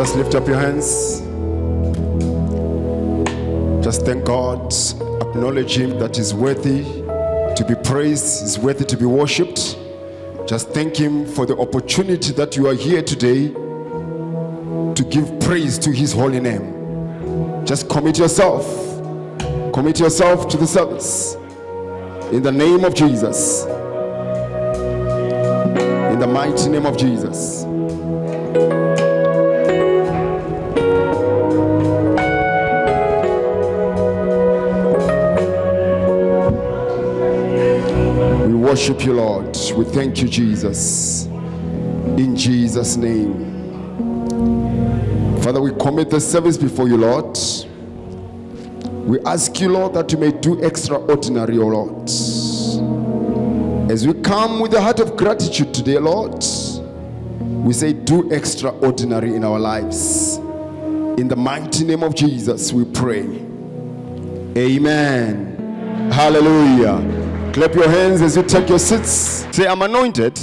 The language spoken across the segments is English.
Just lift up your hands. Just thank God. Acknowledge Him that He's worthy to be praised, He's worthy to be worshipped. Just thank Him for the opportunity that you are here today to give praise to His holy name. Just commit yourself to the service in the name of Jesus, in the mighty name of Jesus. We worship you, Lord. We thank you, Jesus, in Jesus' name. Father, we commit the service before you, Lord. We ask you, Lord, that you may do extraordinary, O Lord. As we come with a heart of gratitude today, Lord, we say do extraordinary in our lives. In the mighty name of Jesus, we pray. Amen. Hallelujah. Clap your hands as you take your seats. Say, I'm anointed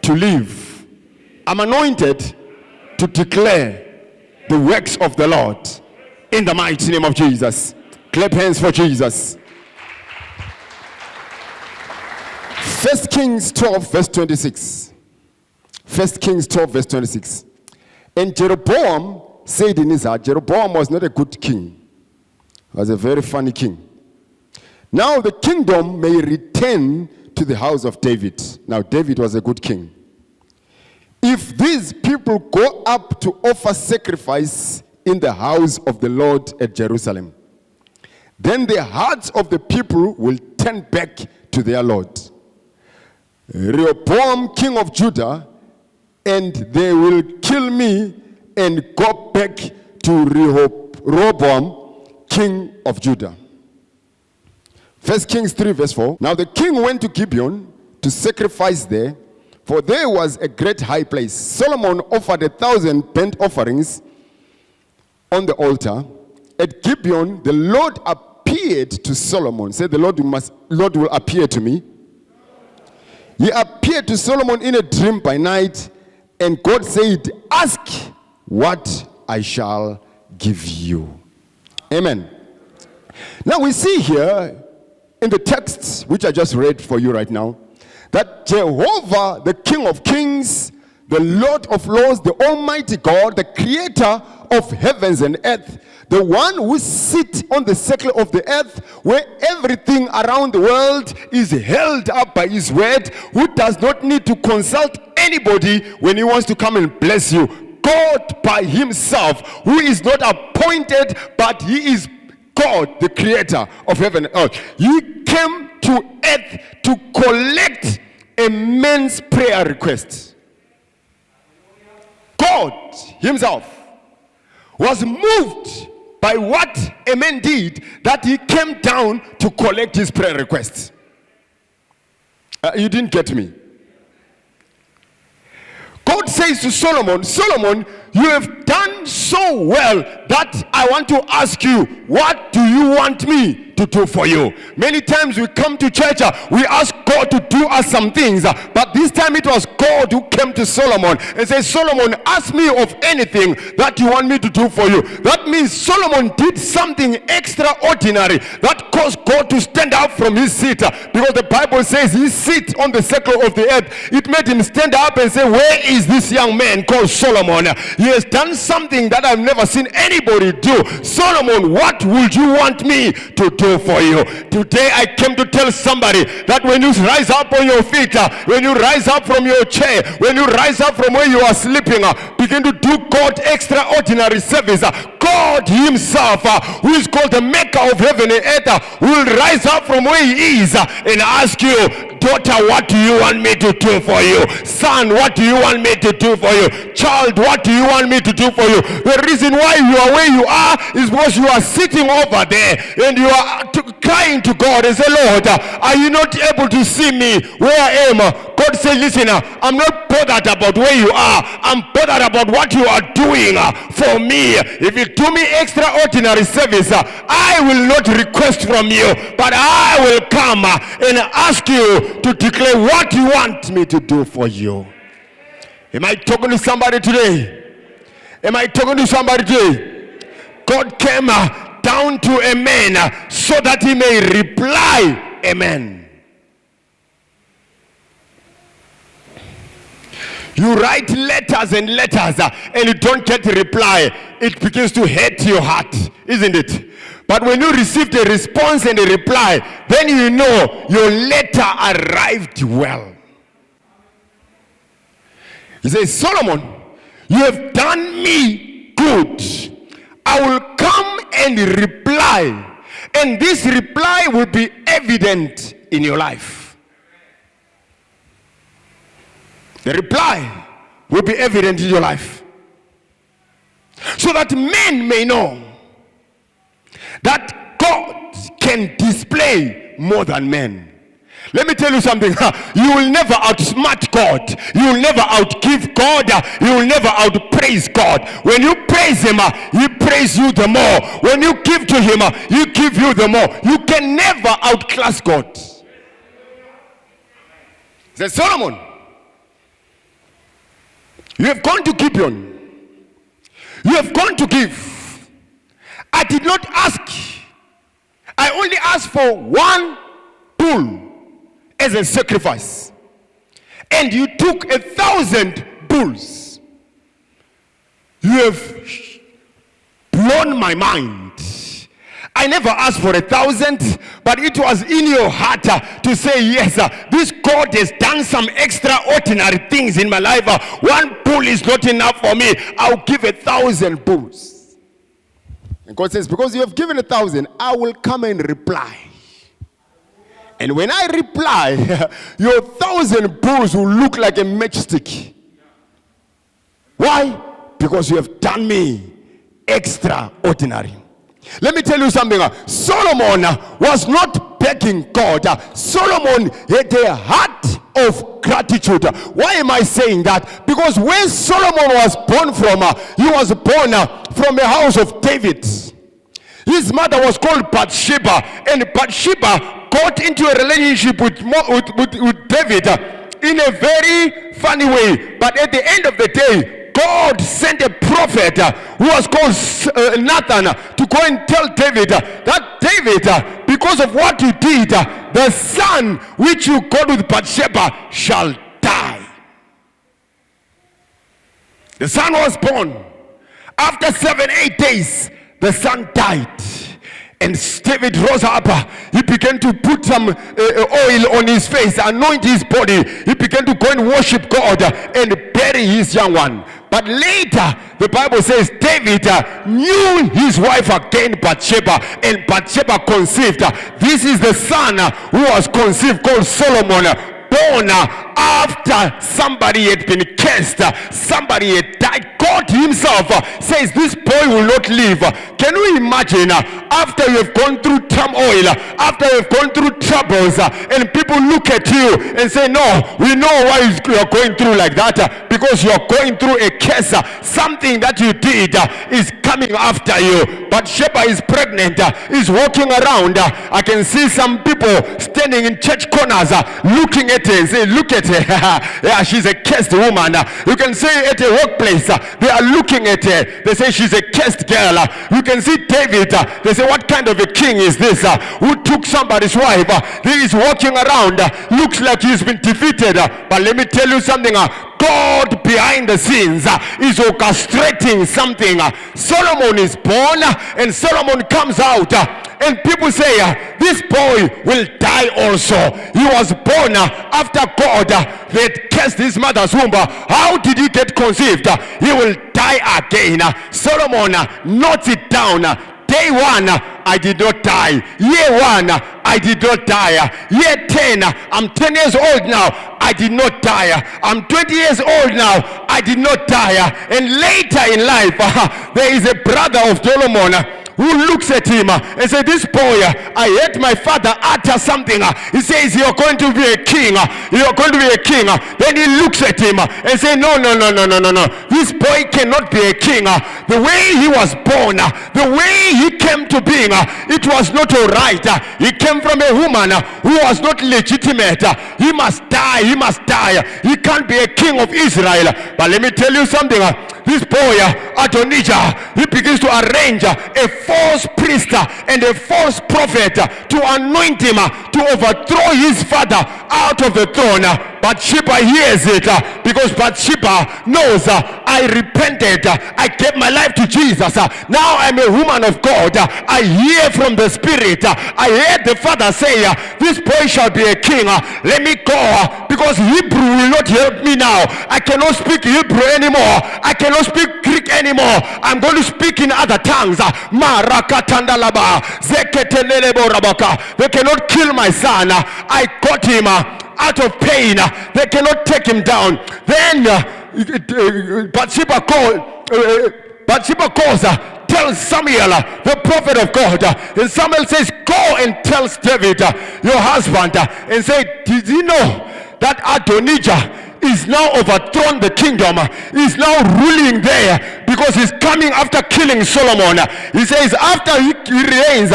to live. I'm anointed to declare the works of the Lord. In the mighty name of Jesus. Clap hands for Jesus. 1 Kings 12 verse 26. 1 Kings 12 verse 26. And Jeroboam said in his heart, Jeroboam was not a good king. He was a very funny king. Now the kingdom may return to the house of David. Now David was a good king. If these people go up to offer sacrifice in the house of the Lord at Jerusalem, then the hearts of the people will turn back to their Lord. Rehoboam, king of Judah, and they will kill me and go back to Rehoboam, king of Judah. 1 Kings 3 verse 4. Now the king went to Gibeon to sacrifice there, for there was a great high place. Solomon offered 1,000 burnt offerings on the altar. At Gibeon, the Lord appeared to Solomon. Said, the Lord will appear to me. He appeared to Solomon in a dream by night, and God said, ask what I shall give you. Amen. Now we see here in the text, which I just read for you right now, that Jehovah, the King of Kings, the Lord of Lords, the Almighty God, the Creator of heavens and earth, the one who sits on the circle of the earth, where everything around the world is held up by His word, who does not need to consult anybody when He wants to come and bless you. God by Himself, who is not appointed, but He is God, the Creator of heaven and earth. He came to earth to collect a man's prayer request. God Himself was moved by what a man did, that he came down to collect his prayer requests. You didn't get me. God says to Solomon, Solomon, you have done so well that I want to ask you, what do you want me to do for you? Many times we come to church, we ask God to do us some things, but this time it was God who came to Solomon and said, Solomon, ask me of anything that you want me to do for you. That means Solomon did something extraordinary that caused God to stand up from his seat, because the Bible says he sits on the circle of the earth. It made him stand up and say, where is this young man called Solomon? He has done something that I've never seen anybody do. Solomon, what would you want me to do for you? Today I came to tell somebody that when you rise up on your feet, when you rise up from your chair, when you rise up from where you are sleeping, begin to do God extraordinary service. God Himself, who is called the maker of heaven and earth, will rise up from where He is and ask you, daughter, what do you want me to do for you? Son, what do you want me to do for you? Child, what do you want me to do for you? The reason why you are where you are is because you are sitting over there and you are crying to God and say, Lord, are you not able to see me where I am? God said, listen, I'm not bothered about where you are. I'm bothered about what you are doing for me. If you do me extraordinary service, I will not request from you, but I will come and ask you to declare what you want me to do for you. Am I talking to somebody today? Am I talking to somebody today? God came down to a man so that he may reply amen. You write letters and letters and you don't get a reply. It begins to hurt your heart, isn't it? But when you received a response and a reply, then you know your letter arrived well. He says, Solomon, you have done me good. I will come and reply. And this reply will be evident in your life. The reply will be evident in your life. So that men may know that God can display more than men. Let me tell you something. You will never outsmart God. You will never outgive God. You will never outpraise God. When you praise him, he praise you the more. When you give to him, he give you the more. You can never outclass God. Says Solomon, you have gone to Gibeon. You have gone to give. I did not ask. I only asked for one bull as a sacrifice. And you took 1,000 bulls. You have blown my mind. I never asked for 1,000, but it was in your heart to say, yes, this God has done some extraordinary things in my life. One bull is not enough for me. I'll give 1,000 bulls. And God says, because you have given 1,000, I will come and reply. And when I reply, your 1,000 bulls will look like a matchstick. Why? Because you have done me extraordinary. Let me tell you something. Solomon was not begging God. Solomon had a heart of gratitude. Why am I saying that? Because where Solomon was born from, he was born from a house of David. His mother was called Bathsheba, and Bathsheba got into a relationship with David in a very funny way. But at the end of the day, God sent a prophet who was called Nathan to go and tell David that David, because of what you did, the son which you got with Bathsheba shall die. The son was born. After 7-8 days, the son died. And David rose up. He began to put some oil on his face, anoint his body. He began to go and worship God and bury his young one. But later, the Bible says David knew his wife again, Bathsheba, and Bathsheba conceived. This is the son who was conceived, called Solomon, born after somebody had been cursed, somebody had died. God himself says this boy will not live. Can you imagine, after you have gone through turmoil, after you have gone through troubles, and people look at you and say, no, we know why you are going through like that, because you are going through a curse. Something that you did is coming after you. But Sheba is pregnant, is walking around. I can see some people standing in church corners looking at her and say, look at her. Yeah, she's a cursed woman. You can say at a workplace, they are looking at her. They say she's a cursed girl. You can see David. They say, what kind of a king is this? Who took somebody's wife? He is walking around. Looks like he's been defeated. But let me tell you something. God behind the scenes is orchestrating something. Solomon is born, and Solomon comes out, and people say this boy will die also. He was born after God had cursed his mother's womb. How did he get conceived? He will die again. Solomon notes it down. Day 1, I did not die. Year 1, I did not die. Year 10, I'm 10 years old now. I did not die. I'm 20 years old now. I did not die. And later in life, there is a brother of Solomon who looks at him and says, this boy, I heard my father utter something. He says, you're going to be a king. You're going to be a king. Then he looks at him and says, no. This boy cannot be a king. The way he was born, the way he came to being, it was not all right. He came from a woman who was not legitimate. He must die. He can't be a king of Israel. But let me tell you something. This boy, Adonijah, he begins to arrange a false priest and a false prophet to anoint him to overthrow his father out of the throne. Bathsheba hears it because Bathsheba knows I repented. I gave my life to Jesus. Now I'm a woman of God. I hear from the Spirit. I heard the Father say, this boy shall be a king. Let me go because Hebrew will not help me now. I cannot speak Hebrew anymore. I cannot speak Greek anymore. I'm going to speak in other tongues. They cannot kill my son. I got him out of pain. They cannot take him down. Then Bathsheba calls, tells Samuel, the prophet of God, and Samuel says, go and tell David, your husband, and say, did you know that Adonijah is now overthrown the kingdom? He's now ruling there because he's coming after killing Solomon. He says after he reigns,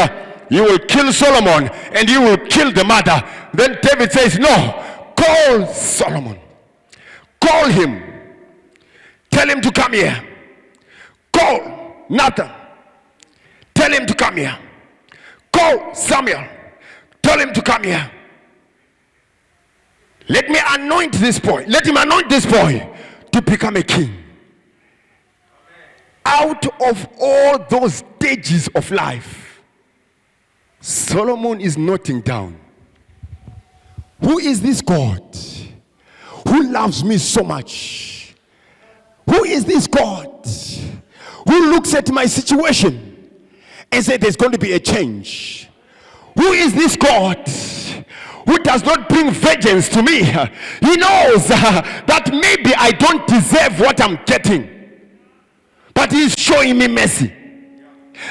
he will kill Solomon and he will kill the mother. Then David says, no, call Solomon. Call him. Tell him to come here. Call Nathan. Tell him to come here. Call Samuel. Tell him to come here. Let me anoint this boy. Let him anoint this boy to become a king. Out of all those stages of life, Solomon is noting down, who is this God who loves me so much? Who is this God who looks at my situation and says there's going to be a change? Who is this God who does not bring vengeance to me? He knows that maybe I don't deserve what I'm getting, but he's showing me mercy.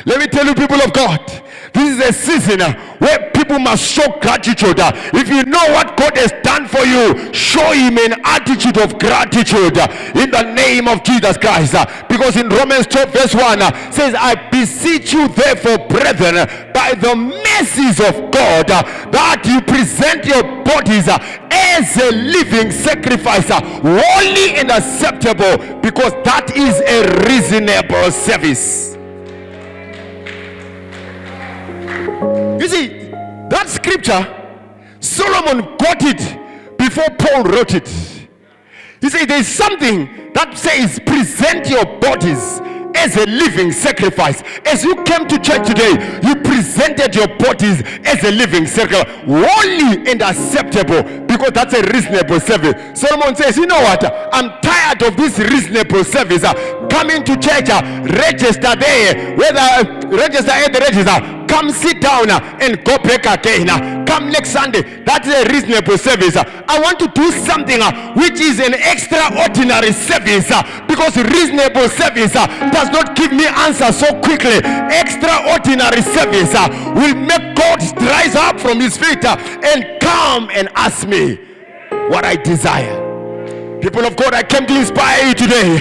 Let me tell you, people of God, this is a season where people must show gratitude. If you know what God has done for you, show him an attitude of gratitude in the name of Jesus Christ. Because in Romans 12 verse 1 says, I beseech you therefore, brethren, by the mercies of God, that you present your bodies as a living sacrifice, holy and acceptable, because that is a reasonable service. You see, that scripture, Solomon got it before Paul wrote it. He said there's something that says present your bodies as a living sacrifice. As you came to church today, you presented your bodies as a living sacrifice, holy and acceptable, because that's a reasonable service. Solomon says, you know what, I'm tired of this reasonable service. Coming to church, register there, register at the register, come sit down and go back again. Come next Sunday. That's a reasonable service. I want to do something which is an extraordinary service, because reasonable service does not give me answers so quickly. Extraordinary service will make God rise up from his feet and come and ask me what I desire. People of God, I came to inspire you today.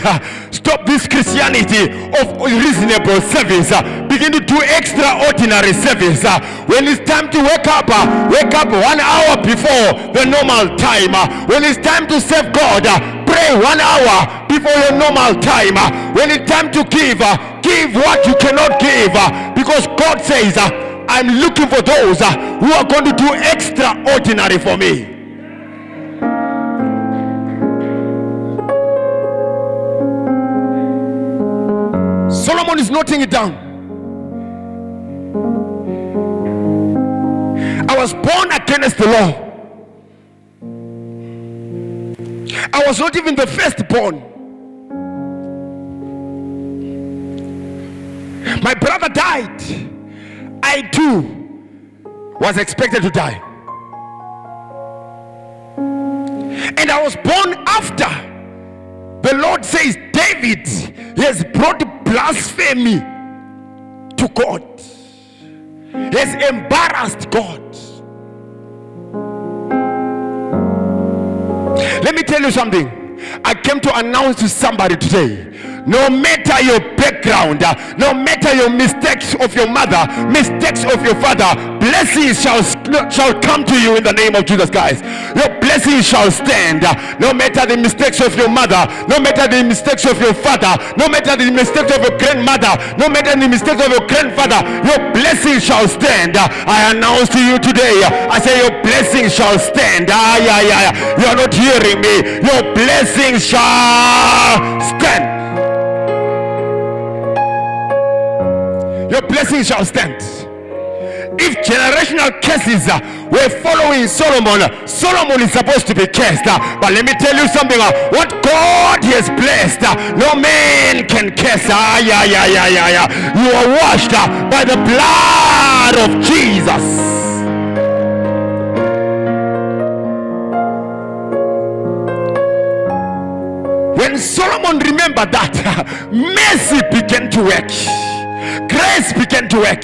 Stop this Christianity of reasonable service. Begin to do extraordinary service. When it's time to wake up 1 hour before the normal time. When it's time to serve God, pray 1 hour before your normal time. When it's time to give what you cannot give. Because God says, I'm looking for those who are going to do extraordinary for me. Solomon is noting it down. I was born against the law. I was not even the firstborn. My brother died. I too was expected to die. And I was born after. The Lord says David has brought blasphemy to God. He has embarrassed God. Let me tell you something. I came to announce to somebody today, no matter your background, no matter your mistakes of your mother, mistakes of your father, blessings shall come to you in the name of Jesus Christ. Your blessings shall stand. No matter the mistakes of your mother, no matter the mistakes of your father, no matter the mistakes of your grandmother, no matter the mistakes of your grandfather, your blessings shall stand. I announce to you today, I say your blessings shall stand. You are not hearing me. Your blessings shall stand. Your blessings shall stand. If generational curses were following Solomon, Solomon is supposed to be cursed. But let me tell you something. What God has blessed, no man can curse. You are washed by the blood of Jesus. When Solomon remembered that, mercy began to work. Grace began to work.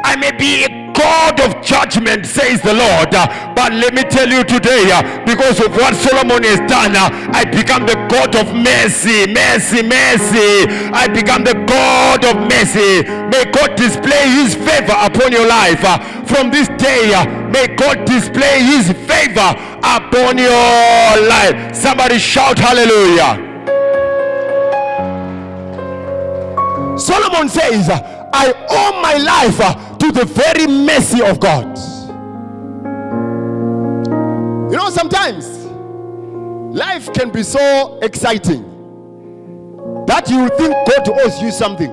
I may be a God of judgment, says the Lord, but let me tell you today, because of what Solomon has done, I become the God of mercy. I become the God of mercy. May God display his favor upon your life. From this day, may God display his favor upon your life. Somebody shout hallelujah. Solomon says, I owe my life to the very mercy of God. You know, sometimes life can be so exciting that you think God owes you something.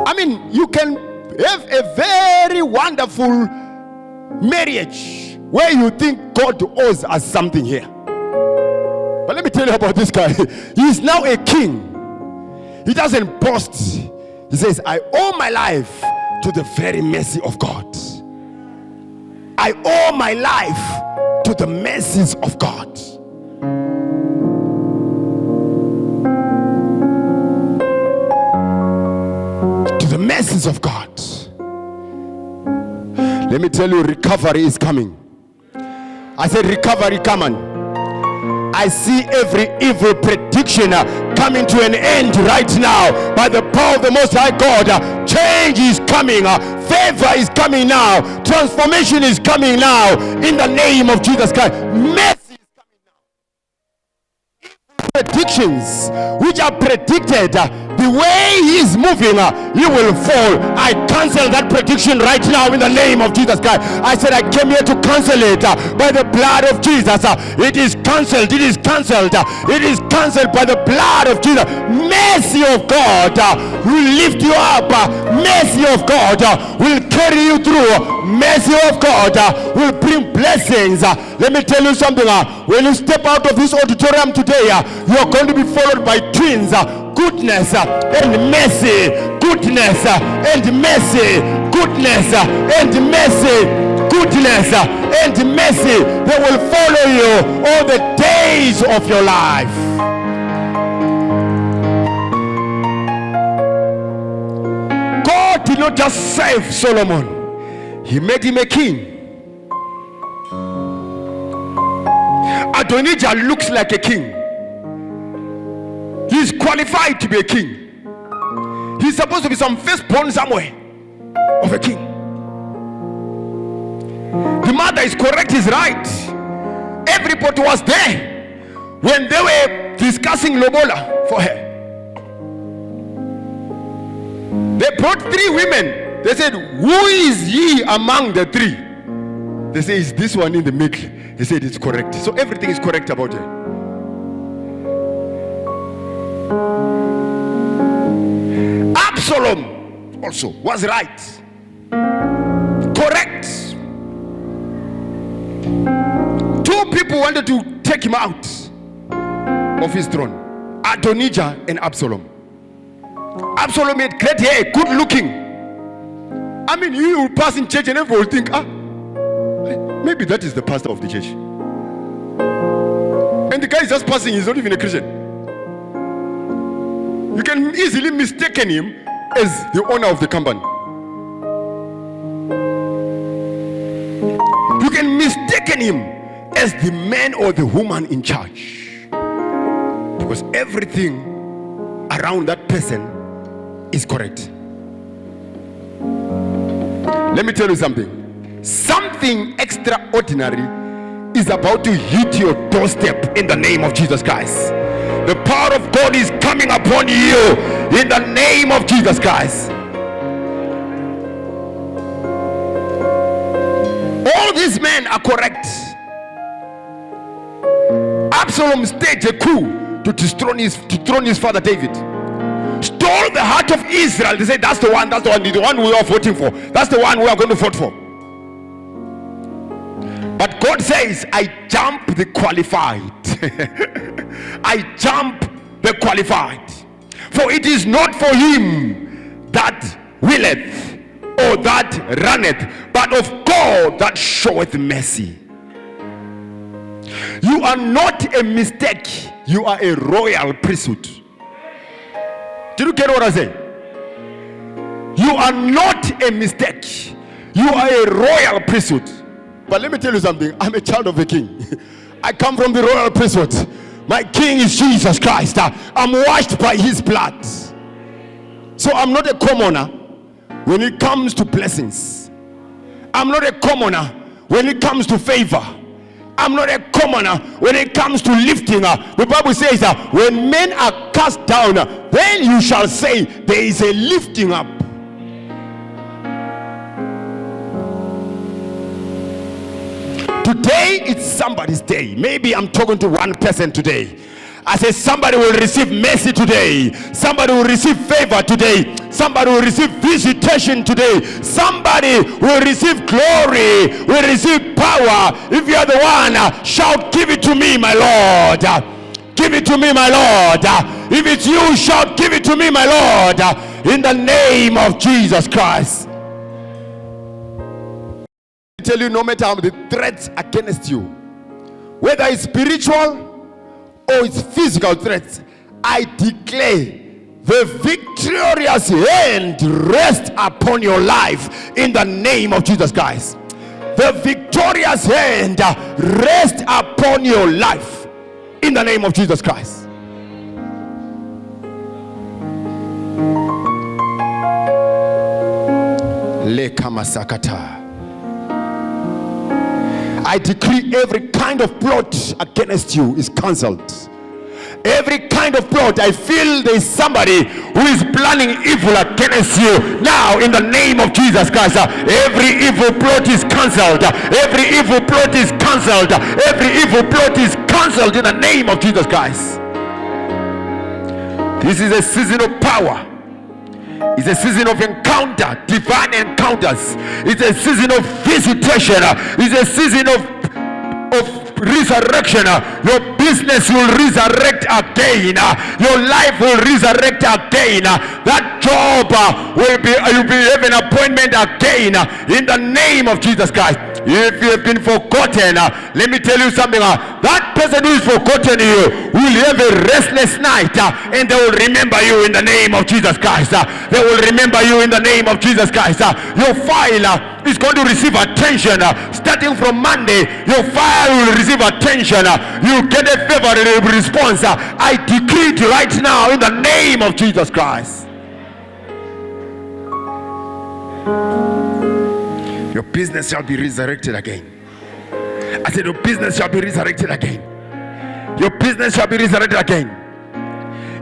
I mean, you can have a very wonderful marriage where you think God owes us something here. But let me tell you about this guy. He is now a king. He doesn't boast. He says, I owe my life to the very mercy of God. I owe my life to the mercies of God. To the mercies of God. Let me tell you, recovery is coming. I said recovery coming. I see every evil prediction coming to an end right now by the power of the Most High God. Change is coming. Favor is coming now. Transformation is coming now. In the name of Jesus Christ. Mercy is coming now. Predictions which are predicted, the way he is moving, you will fall. I cancel that prediction right now in the name of Jesus Christ. I said I came here to cancel it by the blood of Jesus. It is cancelled. It is cancelled. It is cancelled by the blood of Jesus. Mercy of God will lift you up. Mercy of God will carry you through. Mercy of God will bring blessings. Let me tell you something. When you step out of this auditorium today, you are going to be followed by twins. Goodness and mercy, goodness and mercy, goodness and mercy, goodness and mercy. They will follow you all the days of your life. God did not just save Solomon, he made him a king. Adonijah looks like a king. He's qualified to be a king. He's supposed to be some firstborn somewhere of a king. The mother is correct, is right. Everybody was there when they were discussing Lobola for her. They brought 3 women. They said, who is ye among the 3? They say, is this one in the middle? They said, it's correct. So everything is correct about her. Absalom also was right. Correct. 2 people wanted to take him out of his throne. Adonijah and Absalom. Absalom had great hair, good looking. I mean, you will pass in church and everyone will think, maybe that is the pastor of the church. And the guy is just passing, he's not even a Christian. You can easily mistake him as the owner of the company. You can mistake him as the man or the woman in charge. Because everything around that person is correct. Let me tell you something. Something extraordinary is about to hit your doorstep in the name of Jesus Christ. The power of God is coming upon you in the name of Jesus Christ. All these men are correct. Absalom staged a coup to dethrone his father David. Stole the heart of Israel. They said, that's the one we are voting for. That's the one we are going to vote for. But God says, I jump the qualified. I jump the qualified. For it is not for him that willeth or that runneth, but of God that showeth mercy. You are not a mistake. You are a royal priesthood. Did you get what I say? You are not a mistake. You are a royal priesthood. But let me tell you something. I'm a child of a king. I come from the royal priesthood. My king is Jesus Christ. I'm washed by his blood. So I'm not a commoner when it comes to blessings. I'm not a commoner when it comes to favor. I'm not a commoner when it comes to lifting up. The Bible says that when men are cast down, then you shall say there is a lifting up. Today it's somebody's day. Maybe I'm talking to one person today. I say somebody will receive mercy today. Somebody will receive favor today. Somebody will receive visitation today. Somebody will receive glory, will receive power. If you are the one, shout, give it to me, my Lord. Give it to me, my Lord. If it's you, shout, give it to me, my Lord. In the name of Jesus Christ. I tell you, no matter how the threats against you, whether it's spiritual or it's physical threats, I declare the victorious hand rest upon your life in the name of Jesus Christ. The victorious hand rest upon your life in the name of Jesus Christ. Lekamasakata. I decree every kind of plot against you is cancelled. Every kind of plot, I feel there is somebody who is planning evil against you now in the name of Jesus Christ. Every evil plot is cancelled. Every evil plot is cancelled. Every evil plot is cancelled in the name of Jesus Christ. This is a season of power. It's a season of encounter, divine encounters. It's a season of visitation. It's a season of resurrection. Your business will resurrect again. Your life will resurrect again. That job you'll be having an appointment again in the name of Jesus Christ. If you have been forgotten, let me tell you something. That person who is forgotten you will have a restless night, and they will remember you in the name of Jesus Christ. They will remember you in the name of Jesus Christ. Your file is going to receive attention. Starting from Monday, your file will receive attention. You get a favorable response. I decree it right now in the name of Jesus Christ. Your business shall be resurrected again. I said your business shall be resurrected again. Your business shall be resurrected again.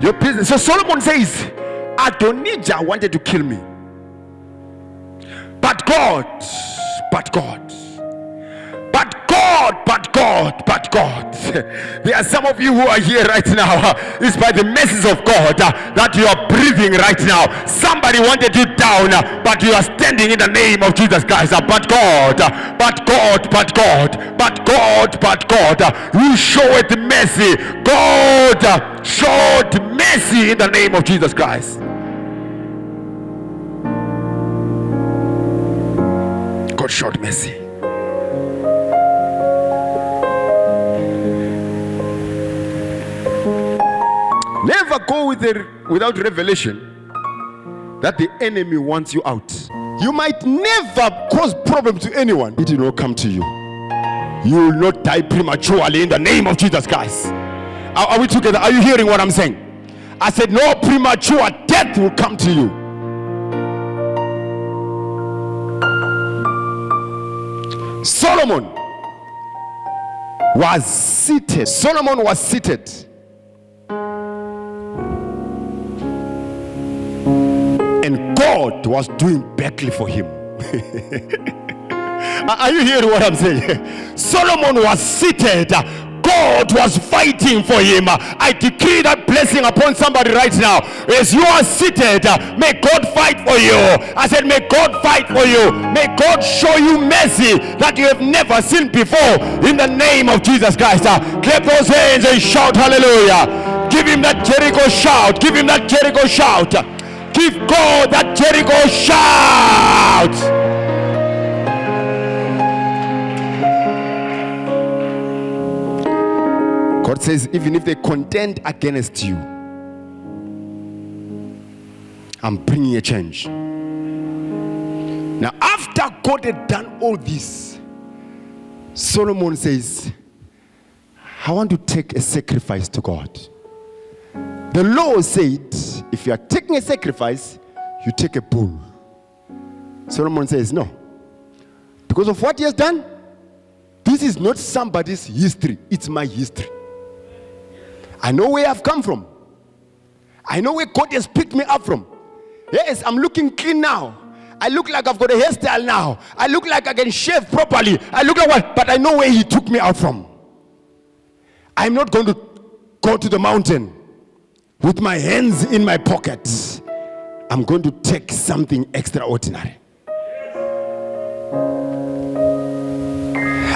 Your business. So Solomon says, Adonijah wanted to kill me. But God. There are some of you who are here right now. It's by the mercies of God that you are breathing right now. Somebody wanted you down, but you are standing in the name of Jesus Christ. But God, you showed mercy. God showed mercy in the name of Jesus Christ. God showed mercy. Never go without revelation that the enemy wants you out. You might never cause problem to anyone. It will not come to you. You will not die prematurely in the name of Jesus Christ. Are we together? Are you hearing what I'm saying? I said, no premature death will come to you. Solomon was seated. And God was doing battle for him. Are you hearing what I'm saying? Solomon was seated. God was fighting for him. I decree that blessing upon somebody right now. As you are seated, may God fight for you. I said, may God fight for you. May God show you mercy that you have never seen before. In the name of Jesus Christ. Clap those hands and shout hallelujah. Give him that Jericho shout. Give him that Jericho shout. Give God that Jericho shout. God says, even if they contend against you, I'm bringing a change. Now, after God had done all this, Solomon says, I want to take a sacrifice to God. The law said, if you are taking a sacrifice, you take a bull. Solomon says, no. Because of what he has done, this is not somebody's history, it's my history. I know where I've come from. I know where God has picked me up from. Yes, I'm looking clean now. I look like I've got a hairstyle now. I look like I can shave properly. I look like what? But I know where he took me out from. I'm not going to go to the mountain with my hands in my pockets. I'm going to take something extraordinary.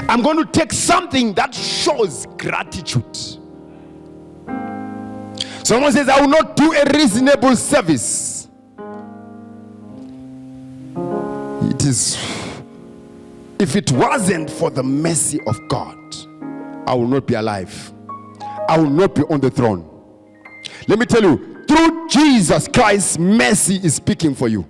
I'm going to take something that shows gratitude. Someone says, I will not do a reasonable service. It is, if it wasn't for the mercy of God, I will not be alive. I will not be on the throne. Let me tell you, through Jesus Christ, mercy is speaking for you.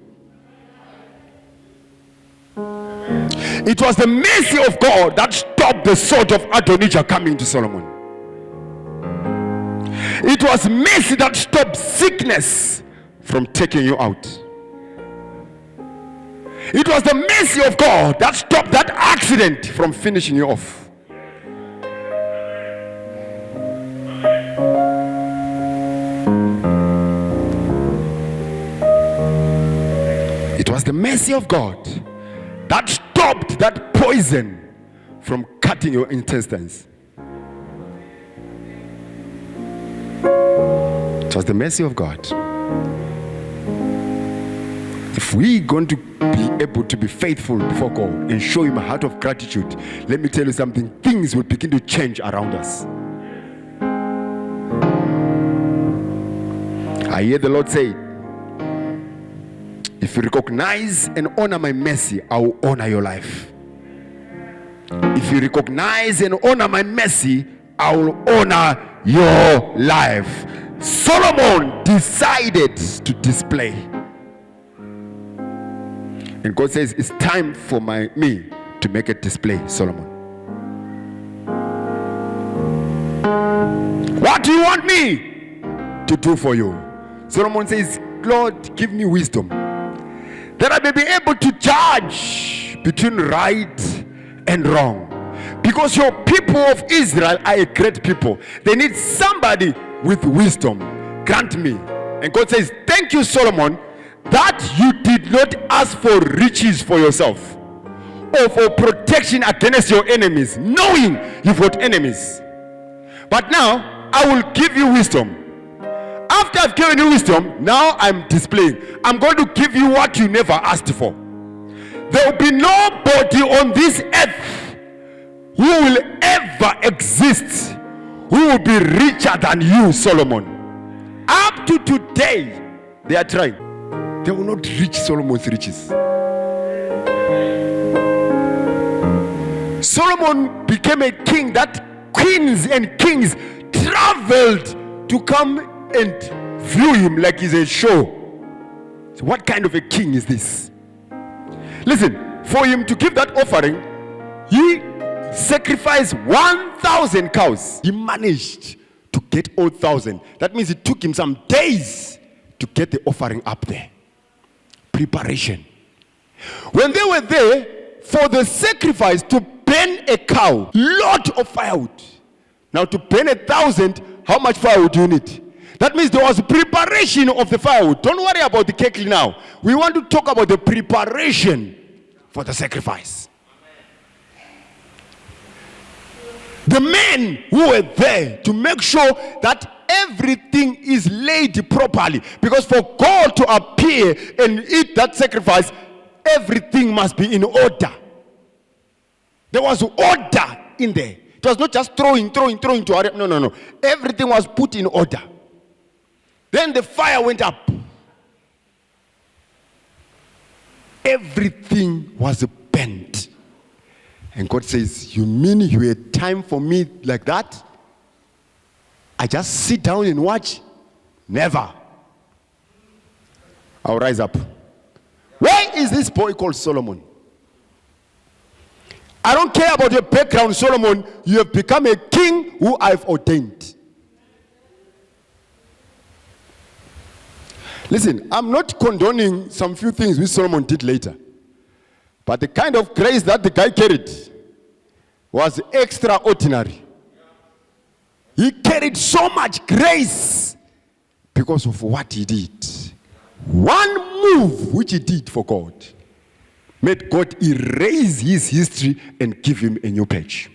It was the mercy of God that stopped the sword of Adonijah coming to Solomon. It was mercy that stopped sickness from taking you out. It was the mercy of God that stopped that accident from finishing you off. It was the mercy of God that stopped that poison from cutting your intestines. It was the mercy of God. If we're going to be able to be faithful before God and show him a heart of gratitude, let me tell you something, things will begin to change around us. I hear the Lord say, if you recognize and honor my mercy, I will honor your life. If you recognize and honor my mercy, I will honor your life. Solomon decided to display. And God says, it's time for me to make a display, Solomon. What do you want me to do for you? Solomon says, Lord, give me wisdom, that I may be able to judge between right and wrong. Because your people of Israel are a great people. They need somebody with wisdom. Grant me. And God says, thank you, Solomon, that you did not ask for riches for yourself or for protection against your enemies, knowing you've got enemies. But now I will give you wisdom. After I've given you wisdom, now I'm displaying. I'm going to give you what you never asked for. There will be nobody on this earth who will ever exist who will be richer than you, Solomon. Up to today, they are trying. They will not reach Solomon's riches. Solomon became a king that queens and kings traveled to come and view him like he's a show. So what kind of a king is this? Listen, for him to give that offering, he sacrificed 1,000 cows. He managed to get all 1,000. That means it took him some days to get the offering up there. Preparation. When they were there for the sacrifice to burn a cow, lot of firewood. Now to burn 1,000, how much firewood do you need? That means there was preparation of the firewood. Don't worry about the cake now. We want to talk about the preparation for the sacrifice. The men who were there to make sure that everything is laid properly. Because for God to appear and eat that sacrifice, everything must be in order. There was order in there. It was not just throwing to area. No. Everything was put in order. Then the fire went up. Everything was burnt. And God says, you mean you had time for me like that? I just sit down and watch? Never. I'll rise up. Where is this boy called Solomon? I don't care about your background, Solomon. You have become a king who I've ordained. Listen, I'm not condoning some few things which Solomon did later. But the kind of grace that the guy carried was extraordinary. He carried so much grace because of what he did. One move which he did for God made God erase his history and give him a new page.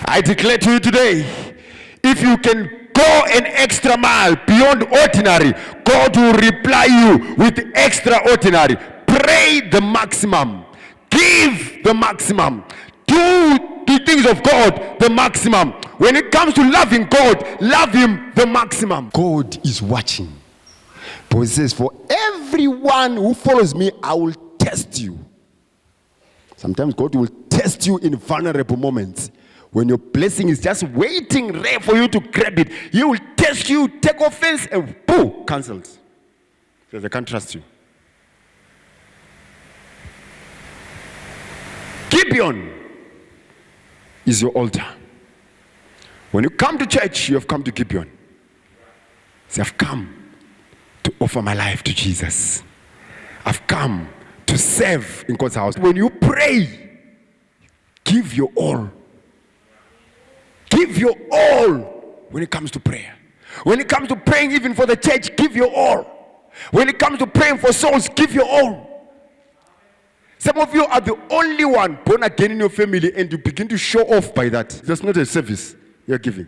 I declare to you today, if you can go an extra mile beyond ordinary, God will reply you with extraordinary. Pray the maximum. Give the maximum. Do the things of God the maximum. When it comes to loving God, love him the maximum. God is watching. But he says, for everyone who follows me, I will test you. Sometimes God will test you in vulnerable moments. When your blessing is just waiting there for you to grab it, he will test you, take offense, and boom, cancelled. Because I can't trust you. Gibeon is your altar. When you come to church, you have come to Gibeon. Say, I've come to offer my life to Jesus. I've come to serve in God's house. When you pray, give your all. Give your all when it comes to prayer. When it comes to praying even for the church, give your all. When it comes to praying for souls, give your all. Some of you are the only one born again in your family and you begin to show off by that. That's not a service you're giving.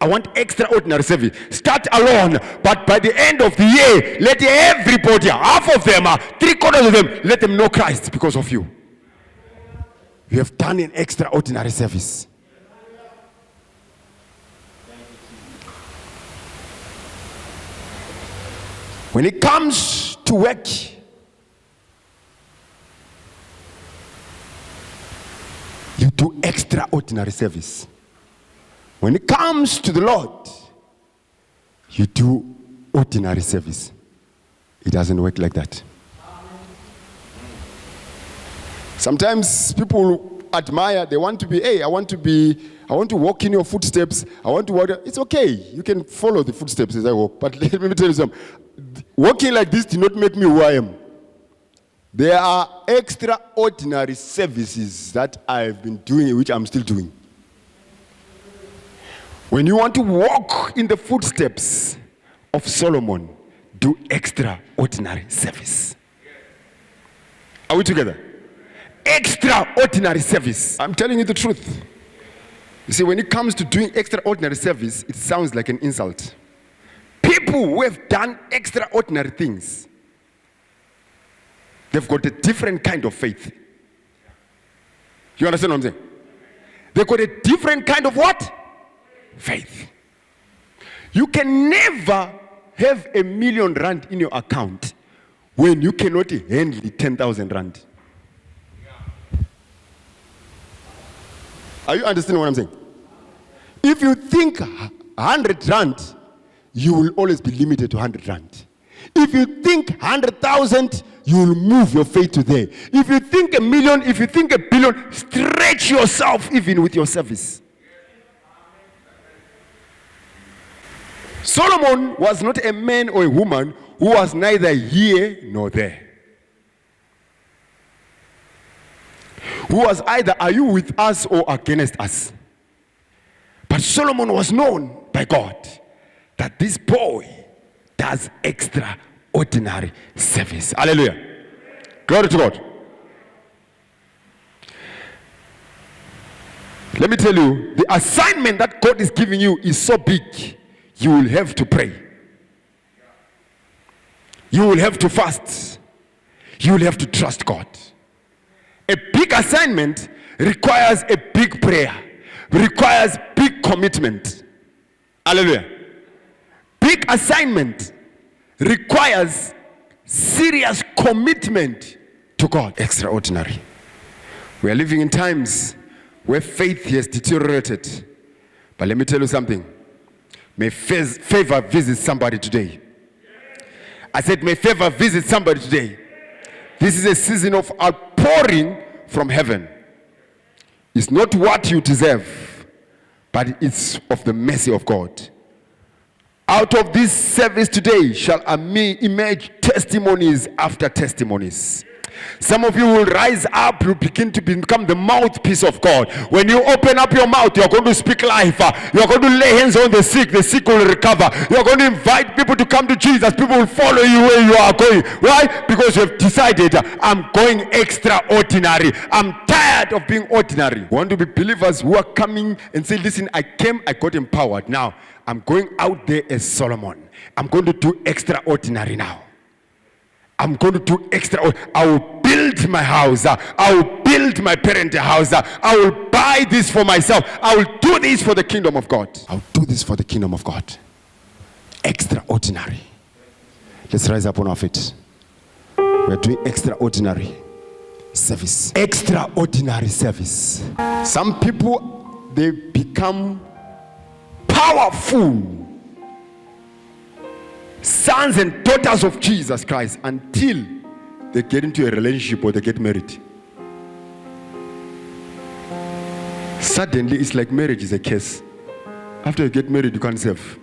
I want extraordinary service. Start alone, but by the end of the year, let everybody, half of them, 3/4 of them, let them know Christ because of you. You have done an extraordinary service. When it comes to work, you do extraordinary service. When it comes to the Lord, you do ordinary service. It doesn't work like that. Sometimes people admire, they want to be, hey, I want to walk in your footsteps. I want to walk. It's okay. You can follow the footsteps as I walk. But let me tell you something. Walking like this did not make me who I am. There are extraordinary services that I've been doing, which I'm still doing. When you want to walk in the footsteps of Solomon, do extraordinary service. Are we together? Extraordinary service. I'm telling you the truth. You see, when it comes to doing extraordinary service, it sounds like an insult. People who have done extraordinary things, they've got a different kind of faith. You understand what I'm saying? They've got a different kind of what? Faith. You can never have R1 million in your account when you cannot handle 10,000 rand. Are you understanding what I'm saying? If you think 100 rand, you will always be limited to 100 rand. If you think 100,000, you will move your faith to there. If you think a million, if you think a billion, stretch yourself even with your service. Solomon was not a man or a woman who was neither here nor there. Who was either, are you with us or against us? But Solomon was known by God that this boy does extraordinary service. Hallelujah. Glory to God. Let me tell you, the assignment that God is giving you is so big, you will have to pray. You will have to fast. You will have to trust God. A big assignment requires a big prayer, requires big commitment. Hallelujah. Big assignment requires serious commitment to God. Extraordinary. We are living in times where faith has deteriorated. But let me tell you something. May favor visit somebody today. I said, may favor visit somebody today. This is a season of outpouring from heaven. It's not what you deserve, but it's of the mercy of God. Out of this service today shall emerge testimonies after testimonies. Some of you will rise up, you begin to become the mouthpiece of God. When you open up your mouth, you're going to speak life. You're going to lay hands on the sick will recover. You're going to invite people to come to Jesus. People will follow you where you are going. Why? Because you have decided, I'm going extraordinary. I'm tired of being ordinary. We want to be believers who are coming and say, listen, I came, I got empowered. Now, I'm going out there as Solomon. I'm going to do extraordinary now. I'm going to do extra. I will build my house. I will build my parent house. I will buy this for myself. I will do this for the kingdom of God. I'll do this for the kingdom of God. Extraordinary. Let's rise up on our feet. We're doing extraordinary service. Extraordinary service. Some people, they become powerful sons and daughters of Jesus Christ until they get into a relationship or they get married. Suddenly, it's like marriage is a curse. After you get married, you can't serve.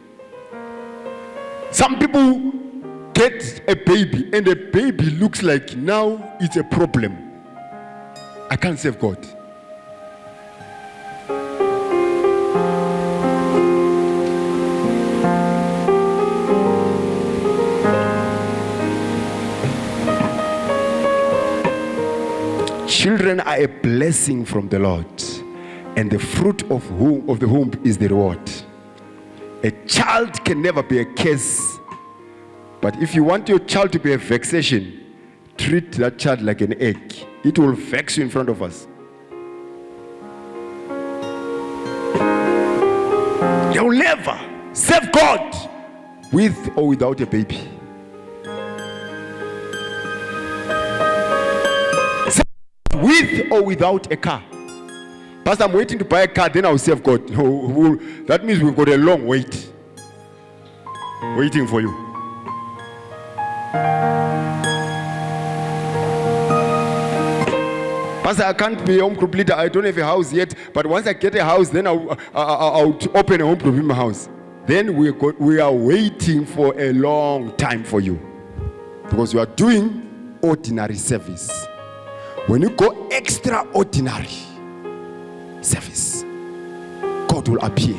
Some people get a baby, and the baby looks like now it's a problem. I can't serve God. Children are a blessing from the Lord, and the fruit of the womb is the reward. A child can never be a curse, but if you want your child to be a vexation, treat that child like an egg. It will vex you in front of us. They will never serve God with or without a baby. With or without a car. Pastor, I'm waiting to buy a car, then I'll serve God. That means we've got a long wait. Waiting for you. Pastor, I can't be a home group leader. I don't have a house yet. But once I get a house, then I'll open a home group in my house. Then we are waiting for a long time for you. Because you are doing ordinary service. When you go extraordinary service, God will appear.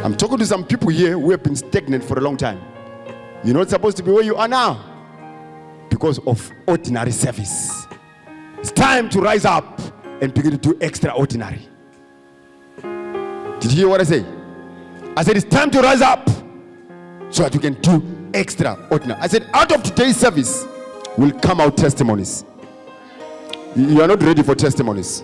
I'm talking to some people here who have been stagnant for a long time. You're not supposed to be where you are now because of ordinary service. It's time to rise up and begin to do extraordinary. Did you hear what I say? I said it's time to rise up so that you can do extraordinary. I said out of today's service will come out testimonies. You are not ready for testimonies.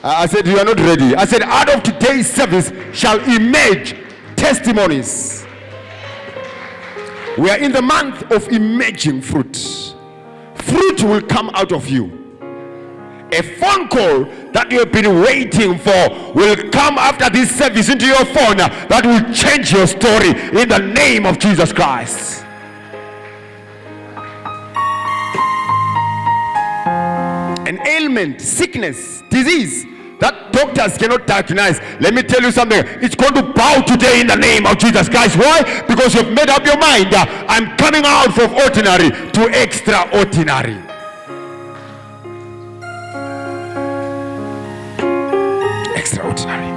I said you are not ready. I said out of today's service shall emerge testimonies. We are in the month of emerging fruit. Fruit will come out of you. A phone call that you have been waiting for will come after this service into your phone. That will change your story in the name of Jesus Christ. ailment, sickness, disease that doctors cannot diagnose, let me tell you something. It's going to bow today in the name of Jesus Christ. Why? Because you've made up your mind. I'm coming out from ordinary to extraordinary. Extraordinary.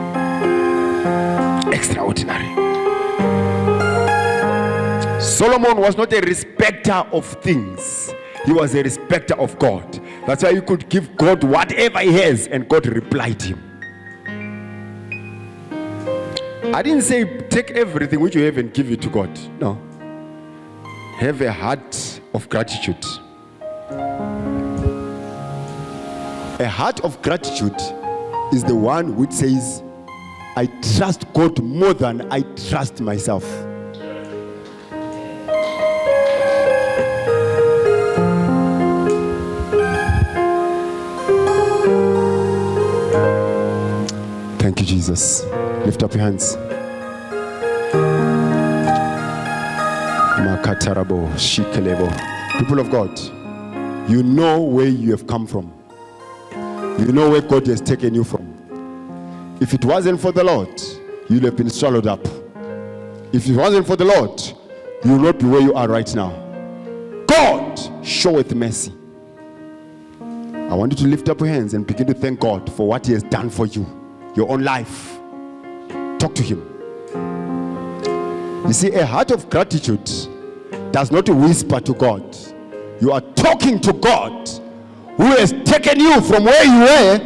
Extraordinary. Solomon was not a respecter of things. He was a respecter of God. That's why you could give God whatever he has and God replied him. I didn't say take everything which you have and give it to God. No. Have a heart of gratitude. A heart of gratitude is the one which says, I trust God more than I trust myself. Thank you, Jesus. Lift up your hands. People of God, you know where you have come from. You know where God has taken you from. If it wasn't for the Lord, you'll have been swallowed up. If it wasn't for the Lord, you will not be where you are right now. God showeth mercy. I want you to lift up your hands and begin to thank God for what he has done for you. Your own life. Talk to him. You see, a heart of gratitude does not whisper to God. You are talking to God who has taken you from where you were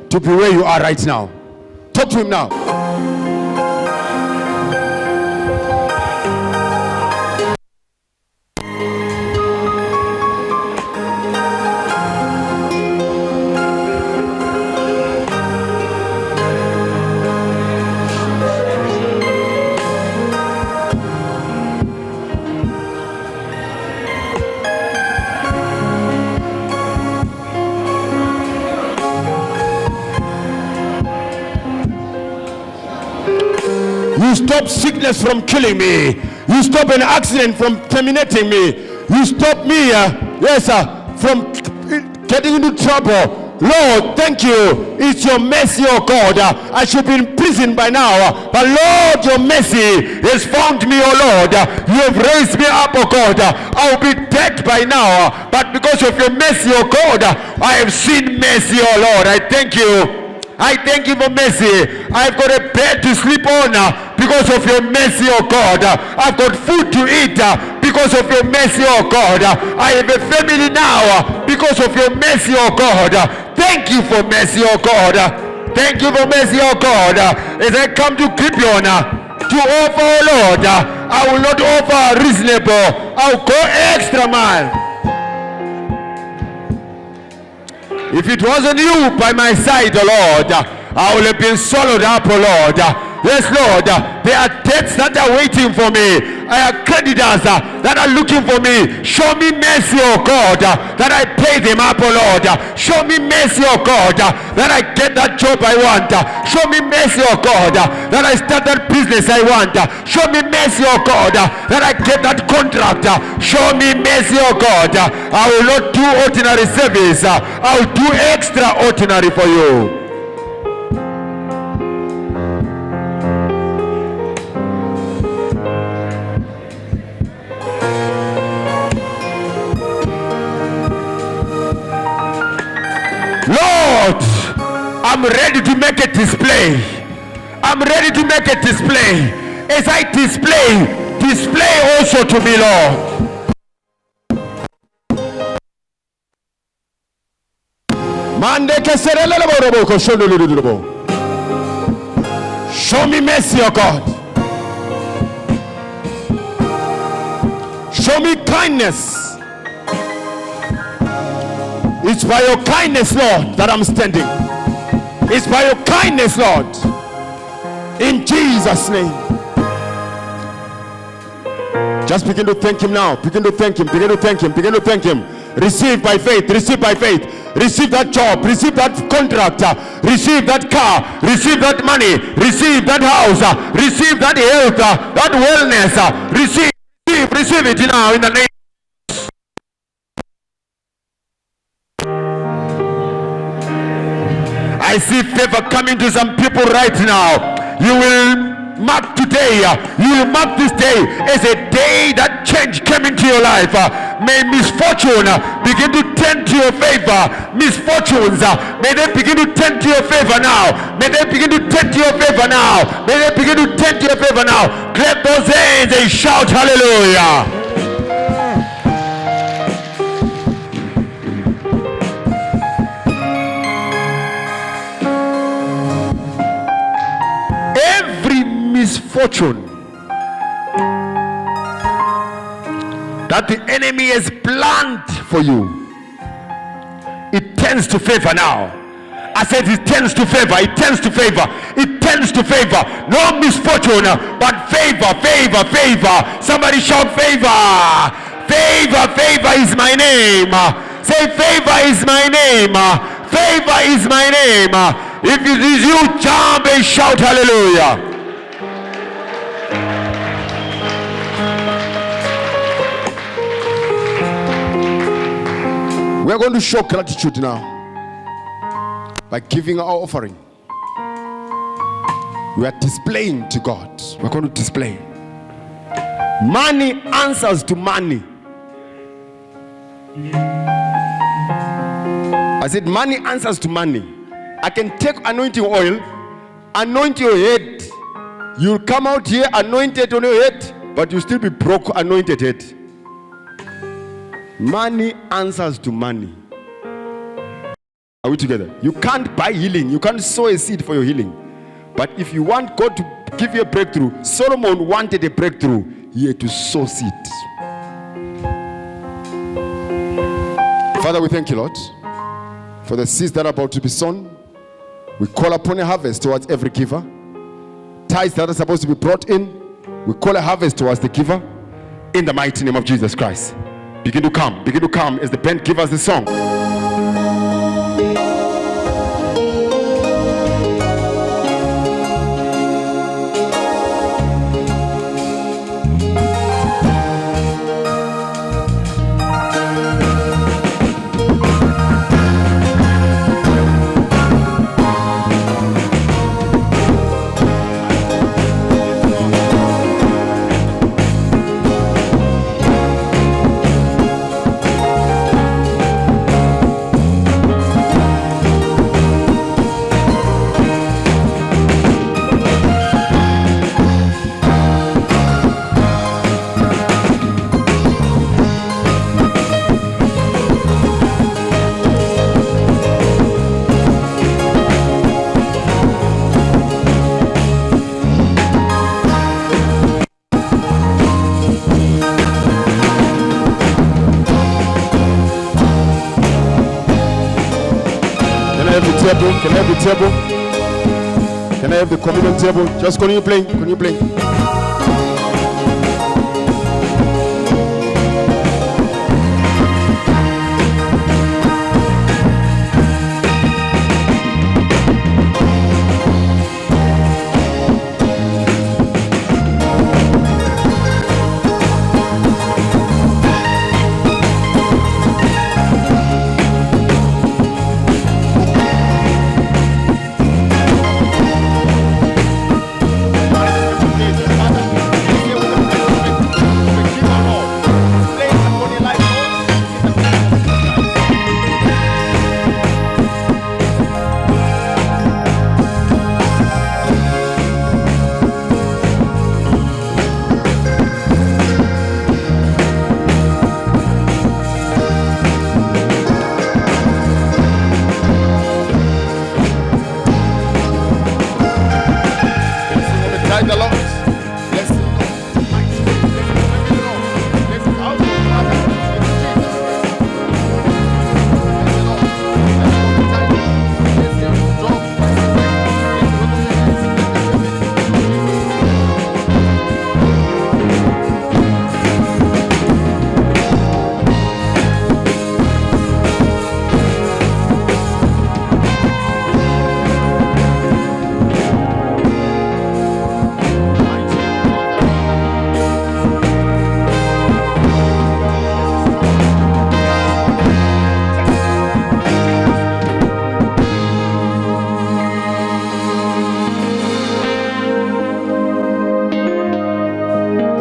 to be where you are right now. Talk to him now. You stop sickness from killing me. You stop an accident from terminating me. You stop me, from getting into trouble. Lord, thank you. It's your mercy, oh God. I should be in prison by now. But Lord, your mercy has found me, oh Lord. You have raised me up, oh God. I will be dead by now. But because of your mercy, oh God, I have seen mercy, oh Lord. I thank you. I thank you for mercy. I've got a bed to sleep on because of your mercy, oh God. I've got food to eat because of your mercy, oh God. I have a family now because of your mercy, oh God. Thank you for mercy, oh God. Thank you for mercy, oh God. As I come to Gibeon to offer, oh Lord, I will not offer reasonable. I'll go extra mile. If it wasn't you by my side, oh Lord, I would have been swallowed up, oh Lord. Yes, Lord, there are debts that are waiting for me. I have creditors that are looking for me. Show me mercy, oh God, that I pay them up, oh Lord. Show me mercy, oh God, that I get that job I want. Show me mercy, oh God, that I start that business I want. Show me mercy, oh God, that I get that contract. Show me mercy, oh God. I will not do ordinary service. I will do extraordinary for you. Lord, I'm ready to make a display. I'm ready to make a display. As I display also to me, Lord. Show me mercy, oh God. Show me kindness. It's by your kindness, Lord, that I'm standing. It's by your kindness, Lord. In Jesus' name. Just begin to thank him now. Begin to thank him. Begin to thank him. Begin to thank him. Receive by faith. Receive by faith. Receive that job. Receive that contract. Receive that car. Receive that money. Receive that house. Receive that health. That wellness. Receive it now in the name. I see favor coming to some people right now. You will mark today, you will mark this day as a day that change came into your life. May misfortune begin to turn to your favor. Misfortunes, may they begin to turn to your favor now. May they begin to turn to your favor now. May they begin to turn to your favor now. Clap those hands and shout hallelujah. Misfortune that the enemy has planned for you, it turns to favor now. I said it turns to favor, it turns to favor, it turns to favor. No misfortune, but favor, favor, favor. Somebody shout favor. Favor, favor is my name. Say favor is my name. Favor is my name. If it is you, jump and shout hallelujah. We are going to show gratitude now by giving our offering. We are displaying to God. We're going to display. Money answers to money. I said money answers to money. I can take anointing oil, anoint your head. You'll come out here anointed on your head, but you'll still be broke anointed head. Money answers to money. Are we together? You can't buy healing. You can't sow a seed for your healing. But if you want God to give you a breakthrough, Solomon wanted a breakthrough. He had to sow seed. Father, we thank you, Lord, for the seeds that are about to be sown. We call upon a harvest towards every giver. Tithes that are supposed to be brought in, we call a harvest towards the giver. In the mighty name of Jesus Christ. Begin to come as the band give us the song. Can I have the table? Can I have the communion table? Just continue playing. Continue playing.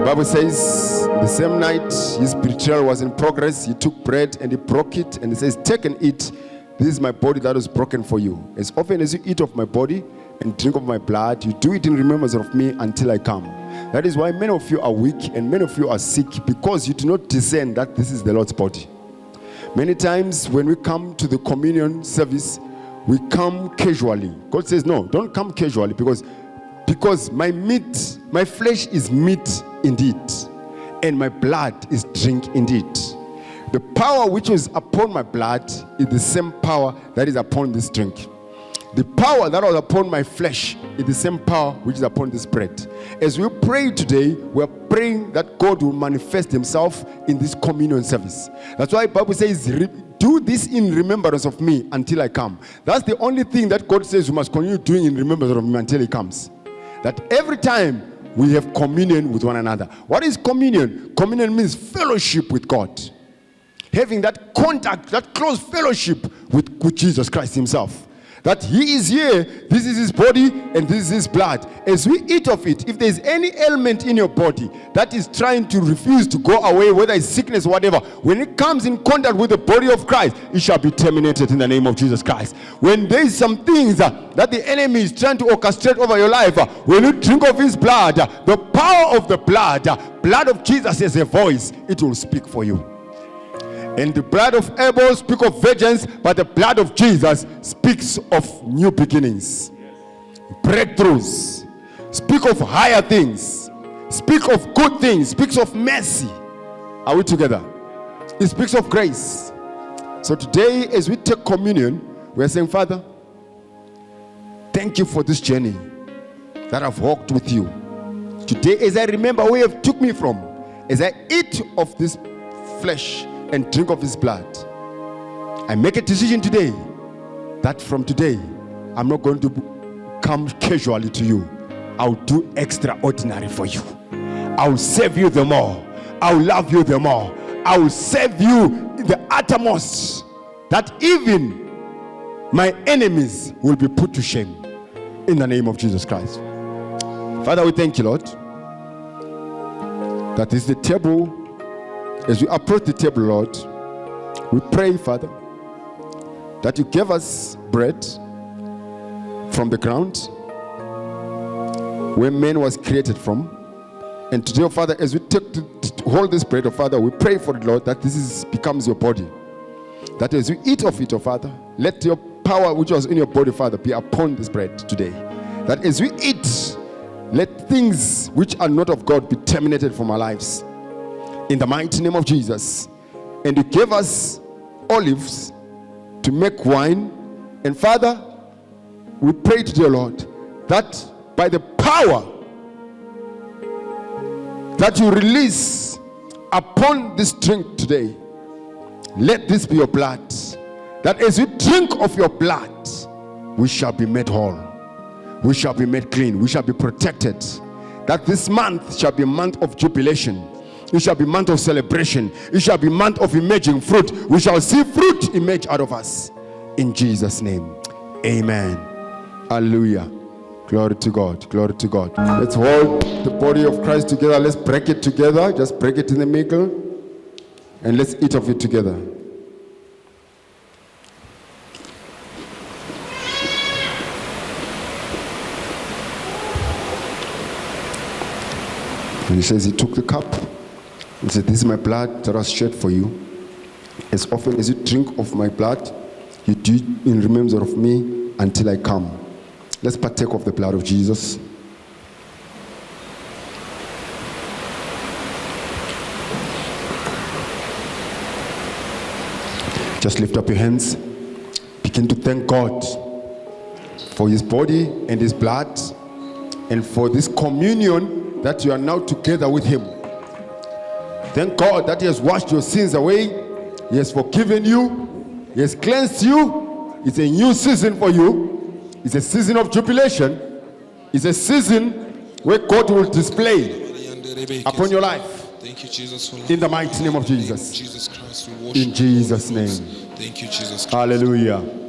Bible says, the same night his betrayal was in progress, he took bread and he broke it, and he says, take and eat. This is my body that was broken for you. As often as you eat of my body and drink of my blood, you do it in remembrance of me until I come. That is why many of you are weak and many of you are sick, because you do not discern that this is the Lord's body. Many times when we come to the communion service, we come casually. God says, no, don't come casually, because my meat, my flesh is meat indeed, and my blood is drink indeed. The power which is upon my blood is the same power that is upon this drink. The power that was upon my flesh is the same power which is upon this bread. As we pray today, we are praying that God will manifest himself in this communion service. That's why the Bible says, do this in remembrance of me until I come. That's the only thing that God says we must continue doing in remembrance of him until he comes. That every time we have communion with one another. What is communion? Communion means fellowship with God. Having that contact, that close fellowship with Jesus Christ himself. That he is here, this is his body, and this is his blood. As we eat of it, if there is any ailment in your body that is trying to refuse to go away, whether it's sickness or whatever, when it comes in contact with the body of Christ, it shall be terminated in the name of Jesus Christ. When there is some things that the enemy is trying to orchestrate over your life, when you drink of his blood, the power of the blood of Jesus as a voice, it will speak for you. And the blood of Abel speaks of vengeance, but the blood of Jesus speaks of new beginnings, breakthroughs, speak of higher things, speak of good things, speaks of mercy. Are we together? It speaks of grace. So today, as we take communion, we are saying, Father, thank you for this journey that I've walked with you. Today, as I remember where you took me from, as I eat of this flesh and drink of his blood, I make a decision today that from today I'm not going to come casually to you. I'll do extraordinary for you. I'll serve you the more. I'll love you the more. I will serve you in the uttermost, that even my enemies will be put to shame in the name of Jesus Christ. Father, we thank you, Lord, that is the table. As we approach the table, Lord, we pray, Father, that you gave us bread from the ground where man was created from. And today, oh Father, as we take to hold this bread, oh Father, we pray for it, Lord, that this becomes your body. That as you eat of it, oh Father, let your power which was in your body, Father, be upon this bread today. That as we eat, let things which are not of God be terminated from our lives. In the mighty name of Jesus. And you gave us olives to make wine. And Father, we pray to the Lord that by the power that you release upon this drink today, let this be your blood. That as we drink of your blood, we shall be made whole. We shall be made clean. We shall be protected. That this month shall be a month of jubilation. It shall be a month of celebration. It shall be a month of emerging fruit. We shall see fruit emerge out of us. In Jesus' name. Amen. Hallelujah. Glory to God. Glory to God. Let's hold the body of Christ together. Let's break it together. Just break it in the middle. And let's eat of it together. And he says he took the cup. He said, this is my blood that was shed for you. As often as you drink of my blood, you do it in remembrance of me until I come. Let's partake of the blood of Jesus. Just lift up your hands. Begin to thank God for his body and his blood, and for this communion that you are now together with him. Thank God that he has washed your sins away. He has forgiven you. He has cleansed you. It's a new season for you. It's a season of jubilation. It's a season where God will display upon your life. Thank you, Jesus, for in the mighty name of Jesus. Jesus Christ, we worship in Jesus' name. Thank you, Jesus Christ. Hallelujah.